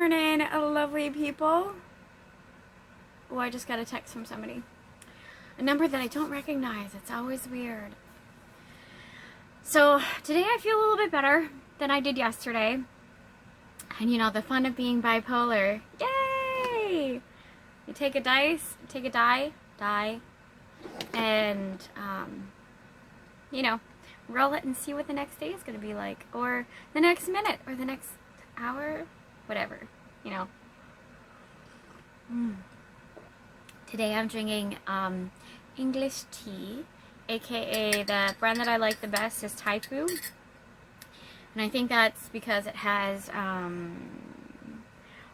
Morning, lovely people. Oh, I just got a text from somebody. A number that I don't recognize. It's always weird. So today I feel a little bit better than I did yesterday. And you know, the fun of being bipolar. Yay! You take a die, and you know, roll it and see what the next day is going to be like, or the next minute, or the next hour, whatever, you know. Today I'm drinking English tea, aka the brand that I like the best is Thai Fu, and I think that's because it has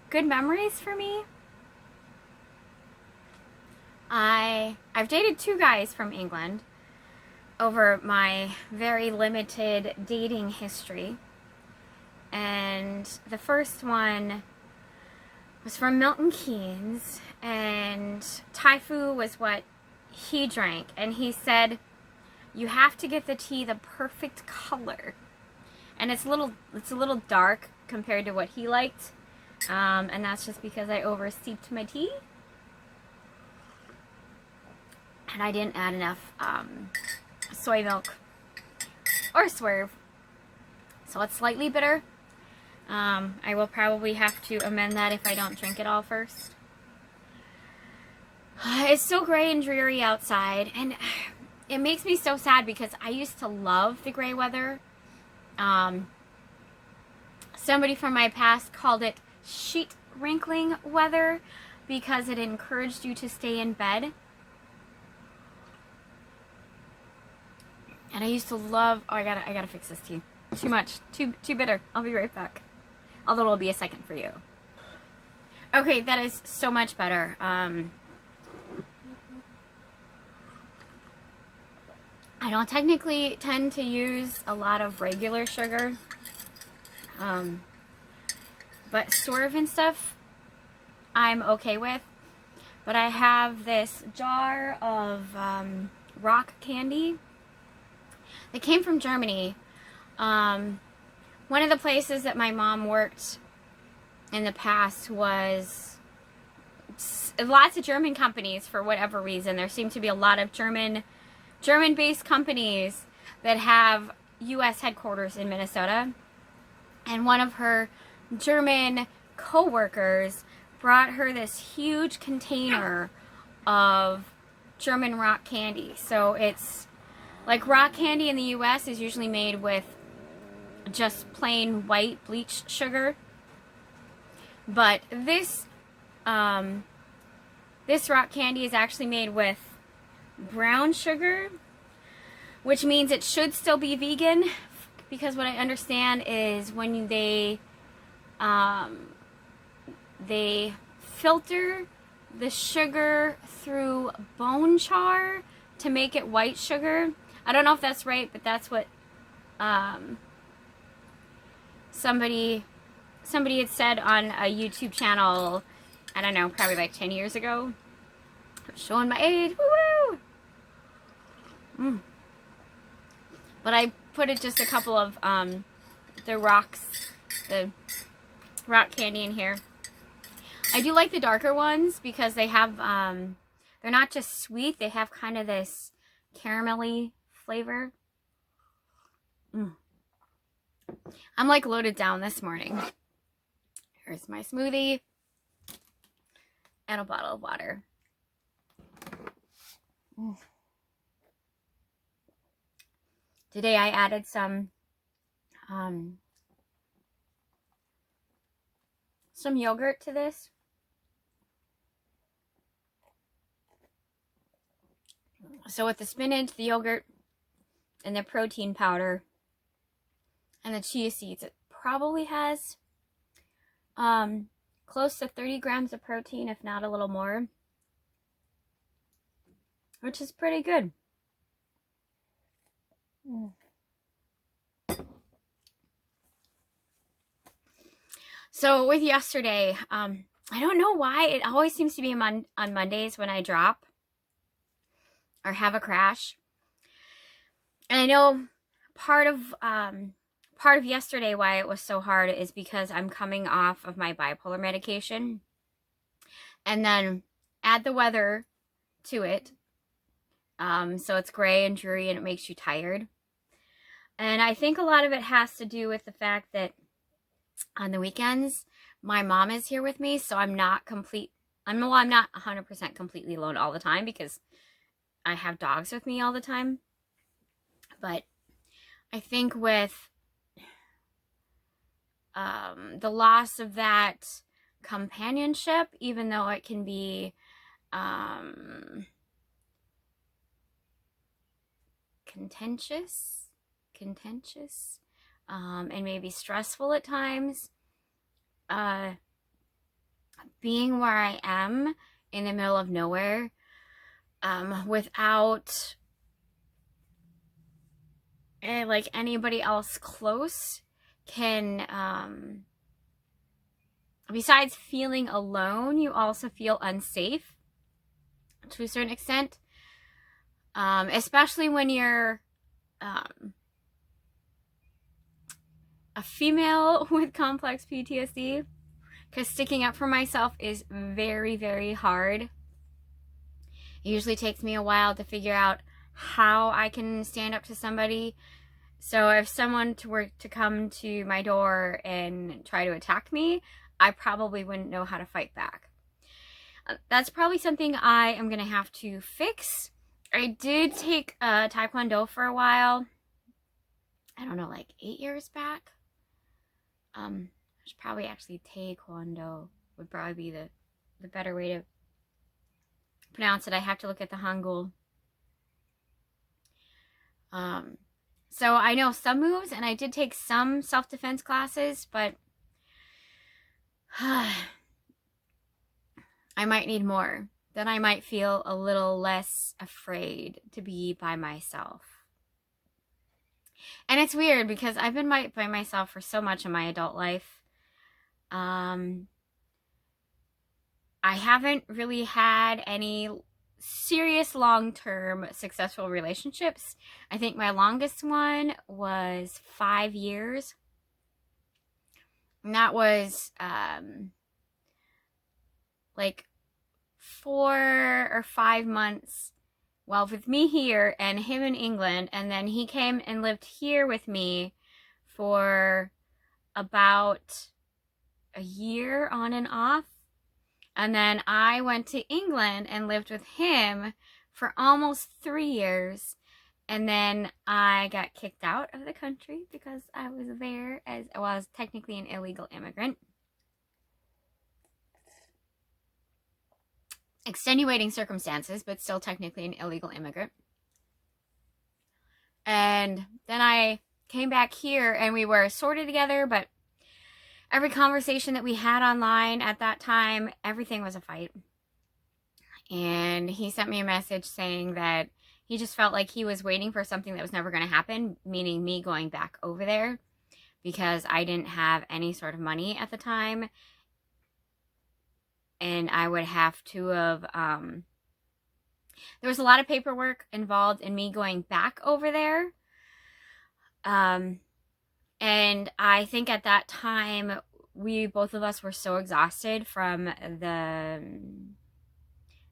good memories for me. I've dated two guys from England over my very limited dating history. And the first one was from Milton Keynes, and Thai Fu was what he drank. And he said, you have to get the tea the perfect color. And it's a little dark compared to what he liked. And that's just because I over-steeped my tea. And I didn't add enough soy milk or swerve. So it's slightly bitter. I will probably have to amend that if I don't drink it all first. It's so gray and dreary outside, and it makes me so sad because I used to love the gray weather. Somebody from my past called it sheet wrinkling weather because it encouraged you to stay in bed. And I used to love, oh, I gotta fix this tea. Too much, too bitter. I'll be right back. Although it'll be a second for you. Okay, that is so much better. I don't technically tend to use a lot of regular sugar. But swerve and stuff, I'm okay with. But I have this jar of rock candy that came from Germany. One of the places that my mom worked in the past was lots of German companies for whatever reason. There seem to be a lot of German-based companies that have U.S. headquarters in Minnesota. And one of her German co-workers brought her this huge container of German rock candy. So it's like rock candy in the U.S. is usually made with just plain white bleached sugar, but this rock candy is actually made with brown sugar, which means it should still be vegan, because what I understand is when they filter the sugar through bone char to make it white sugar. I don't know if that's right, but that's what somebody had said on a YouTube channel, I don't know, probably like 10 years ago. I'm showing my age, woo-woo! But I put it just a couple of the rock candy in here. I do like the darker ones because they have, they're not just sweet, they have kind of this caramelly flavor. I'm like loaded down this morning. Here's my smoothie and a bottle of water. Today I added some yogurt to this. So with the spinach, the yogurt, and the protein powder, and the chia seeds, it probably has close to 30 grams of protein, if not a little more, which is pretty good. So with yesterday, I don't know why, it always seems to be on Mondays when I drop or have a crash. And I know part of part of yesterday why it was so hard is because I'm coming off of my bipolar medication, and then add the weather to it. So it's gray and dreary and it makes you tired. And I think a lot of it has to do with the fact that on the weekends, my mom is here with me, so I'm not 100% completely alone all the time because I have dogs with me all the time. But I think with the loss of that companionship, even though it can be contentious, and maybe stressful at times, being where I am in the middle of nowhere, without like anybody else close, can besides feeling alone, you also feel unsafe to a certain extent, especially when you're a female with complex PTSD, because sticking up for myself is very, very hard. It usually takes me a while to figure out how I can stand up to somebody. So if someone were to come to my door and try to attack me, I probably wouldn't know how to fight back. That's probably something I am going to have to fix. I did take Taekwondo for a while. I don't know, like 8 years back. I should probably actually Taekwondo would probably be the better way to pronounce it. I have to look at the Hangul. So I know some moves, and I did take some self-defense classes, but I might need more. Then I might feel a little less afraid to be by myself. And it's weird because I've been by myself for so much of my adult life. I haven't really had any serious long-term successful relationships. I think my longest one was 5 years. And that was like 4 or 5 months, well, with me here and him in England, and then he came and lived here with me for about a year on and off. And then I went to England and lived with him for almost 3 years. And then I got kicked out of the country because I was there as I was technically an illegal immigrant. Extenuating circumstances, but still technically an illegal immigrant. And then I came back here and we were sort of together, but every conversation that we had online at that time, everything was a fight. And he sent me a message saying that he just felt like he was waiting for something that was never going to happen, meaning me going back over there, because I didn't have any sort of money at the time. And I would have to have, there was a lot of paperwork involved in me going back over there. And I think at that time, both of us were so exhausted from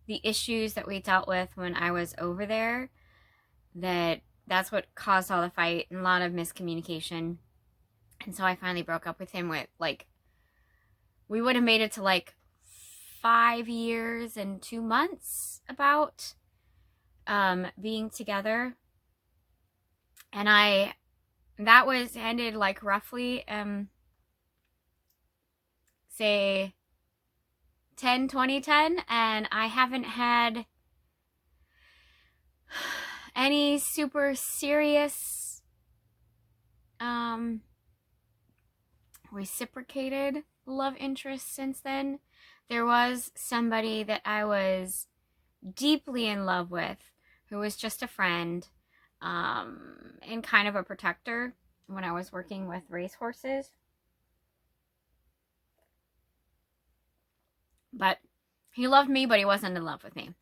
the issues that we dealt with when I was over there, that's what caused all the fight and a lot of miscommunication. And so I finally broke up with him with, like, we would have made it to like 5 years and 2 months about being together. And that was ended like roughly say 2010, and I haven't had any super serious reciprocated love interest since then. There was somebody that I was deeply in love with who was just a friend and kind of a protector when I was working with racehorses. But he loved me, but he wasn't in love with me.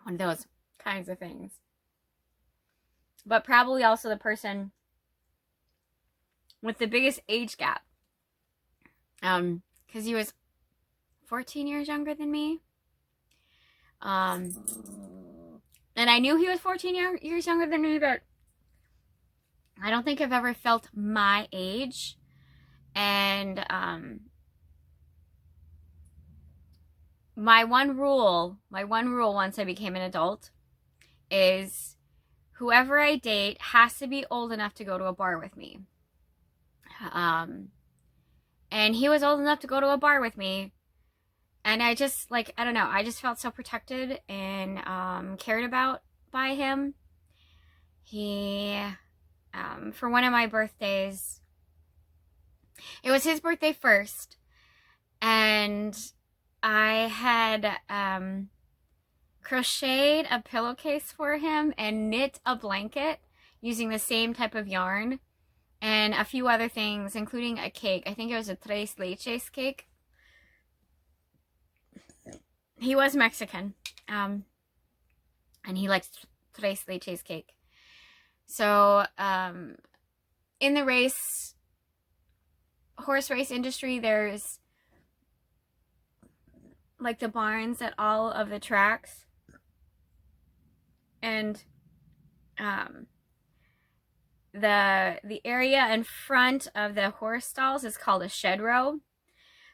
One of those kinds of things. But probably also the person with the biggest age gap. Because he was 14 years younger than me. And I knew he was 14 years younger than me, but I don't think I've ever felt my age. And my one rule once I became an adult is whoever I date has to be old enough to go to a bar with me. And he was old enough to go to a bar with me. And I just, like, I don't know, I just felt so protected and cared about by him. He, for one of my birthdays, it was his birthday first, and I had crocheted a pillowcase for him and knit a blanket using the same type of yarn and a few other things, including a cake. I think it was a tres leches cake. He was Mexican, and he likes tres leches cake. So, in the horse race industry, there's like the barns at all of the tracks, and the area in front of the horse stalls is called a shed row.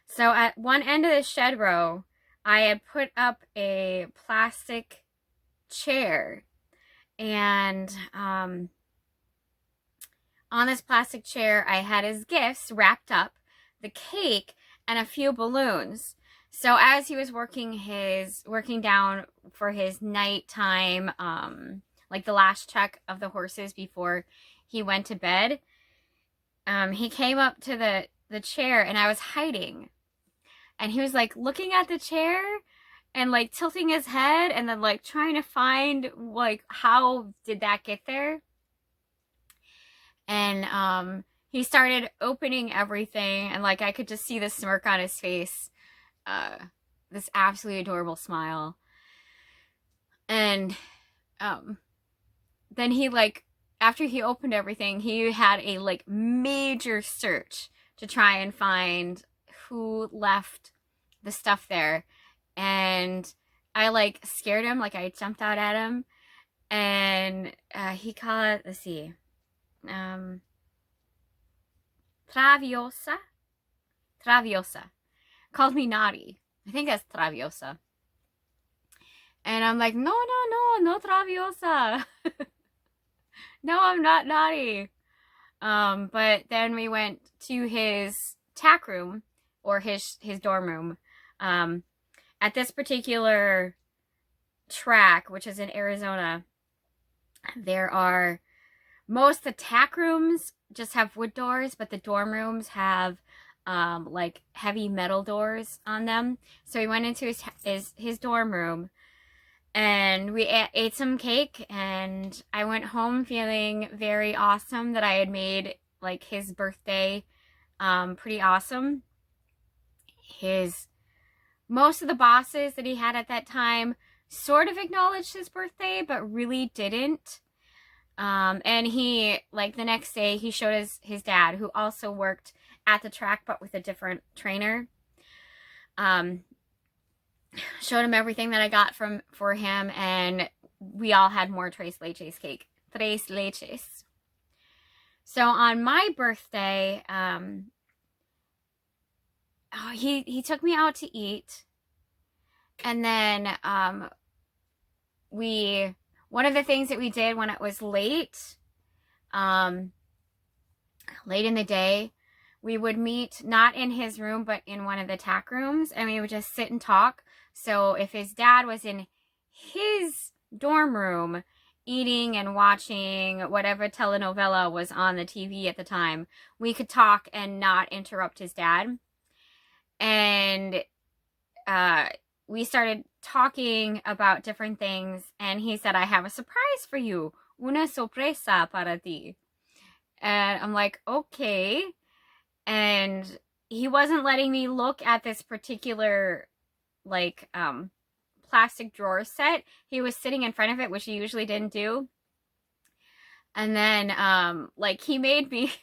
So at one end of the shed row, I had put up a plastic chair, and on this plastic chair, I had his gifts wrapped up, the cake, and a few balloons. So as he was working down for his nighttime, like the last check of the horses before he went to bed, he came up to the chair, and I was hiding. And he was like looking at the chair and like tilting his head and then like trying to find like how did that get there. And he started opening everything, and like I could just see the smirk on his face, this absolutely adorable smile. And then he, like, after he opened everything, he had a like major search to try and find who left the stuff there. And I like scared him, like I jumped out at him, and he called, let's see, Traviosa, called me naughty. I think that's Traviosa. And I'm like, no Traviosa. No, I'm not naughty. But then we went to his tack room, or his dorm room. At this particular track, which is in Arizona, there are, most of the tack rooms just have wood doors, but the dorm rooms have like heavy metal doors on them. So we went into his dorm room, and we ate some cake, and I went home feeling very awesome that I had made like his birthday pretty awesome. Most of the bosses that he had at that time sort of acknowledged his birthday, but really didn't. And he, like, the next day, he showed his dad, who also worked at the track, but with a different trainer. Showed him everything that I got for him, and we all had more tres leches cake. Tres leches. So on my birthday, he took me out to eat, and then one of the things that we did when it was late in the day, we would meet not in his room, but in one of the tack rooms, and we would just sit and talk. So if his dad was in his dorm room eating and watching whatever telenovela was on the TV at the time, we could talk and not interrupt his dad. And we started talking about different things, and he said, I have a surprise for you. Una sorpresa para ti. And I'm like, okay. And he wasn't letting me look at this particular, like, plastic drawer set. He was sitting in front of it, which he usually didn't do. And then, like, he made me,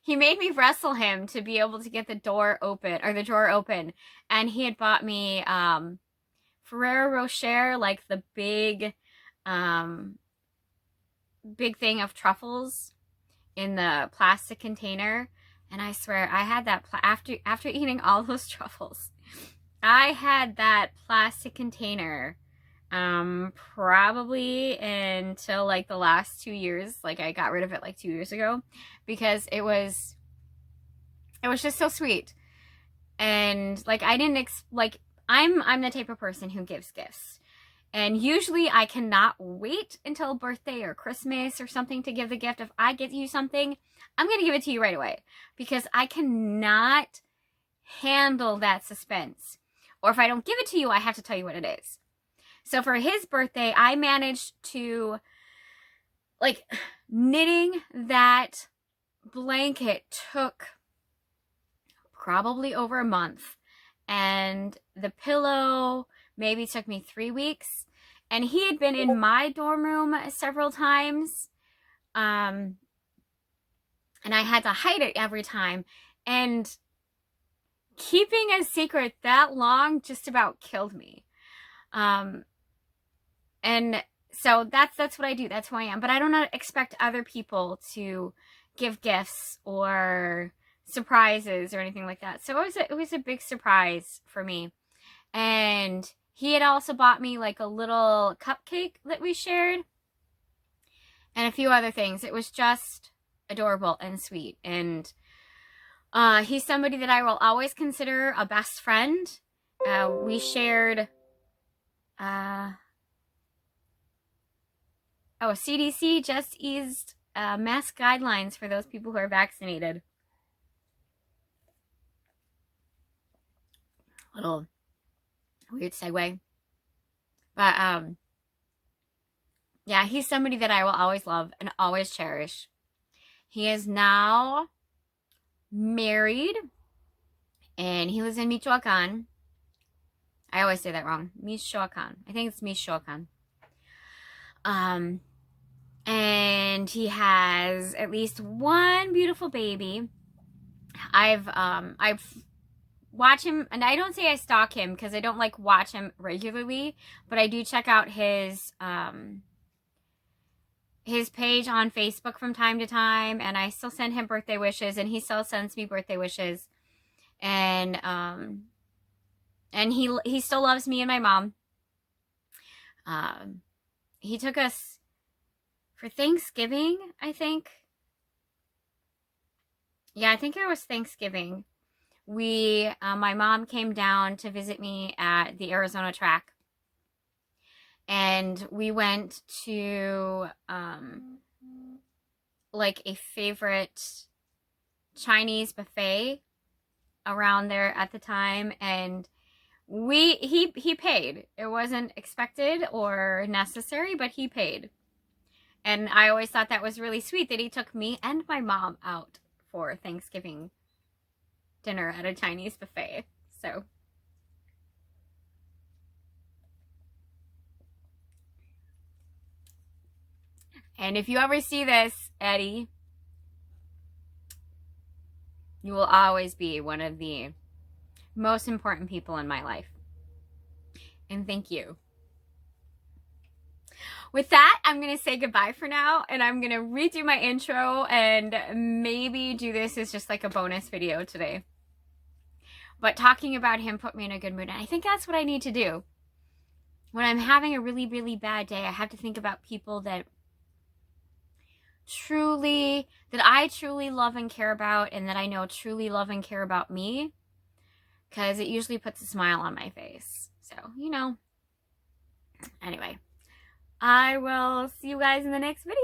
he made me wrestle him to be able to get the door open, or the drawer open. And he had bought me Ferrero Rocher, like the big big thing of truffles in the plastic container. And I swear I had that after eating all those truffles, I had that plastic container probably until like the last 2 years. Like I got rid of it like 2 years ago because it was just so sweet. And like I didn't I'm the type of person who gives gifts. And usually I cannot wait until birthday or Christmas or something to give the gift. If I get you something, I'm going to give it to you right away because I cannot handle that suspense. Or if I don't give it to you, I have to tell you what it is. So for his birthday, I managed to, like, knitting that blanket took probably over a month. And the pillow maybe took me 3 weeks. And he had been in my dorm room several times. And I had to hide it every time. And keeping a secret that long just about killed me. And so that's what I do. That's who I am. But I don't expect other people to give gifts or surprises or anything like that. So it was a big surprise for me. And he had also bought me like a little cupcake that we shared and a few other things. It was just adorable and sweet. And he's somebody that I will always consider a best friend. We shared CDC just eased mask guidelines for those people who are vaccinated. Little weird segue. But yeah, he's somebody that I will always love and always cherish. He is now married and he lives in Michoacan. I always say that wrong. Michoacan. I think it's Michoacan. And he has at least one beautiful baby. I've watch him, and I don't say I stalk him because I don't like watch him regularly, but I do check out his page on Facebook from time to time, and I still send him birthday wishes, and he still sends me birthday wishes, and he still loves me and my mom. He took us for Thanksgiving, I think. Yeah, I think it was Thanksgiving. My mom came down to visit me at the Arizona track. And we went to, like a favorite Chinese buffet around there at the time. And he paid. It wasn't expected or necessary, but he paid. And I always thought that was really sweet that he took me and my mom out for Thanksgiving dinner at a Chinese buffet. So and if you ever see this, Eddie, you will always be one of the most important people in my life. And thank you. With that, I'm going to say goodbye for now, and I'm going to redo my intro and maybe do this as just like a bonus video today. But talking about him put me in a good mood, and I think that's what I need to do. When I'm having a really, really bad day, I have to think about people that I truly love and care about, and that I know truly love and care about me, because it usually puts a smile on my face. So, you know. Anyway, I will see you guys in the next video.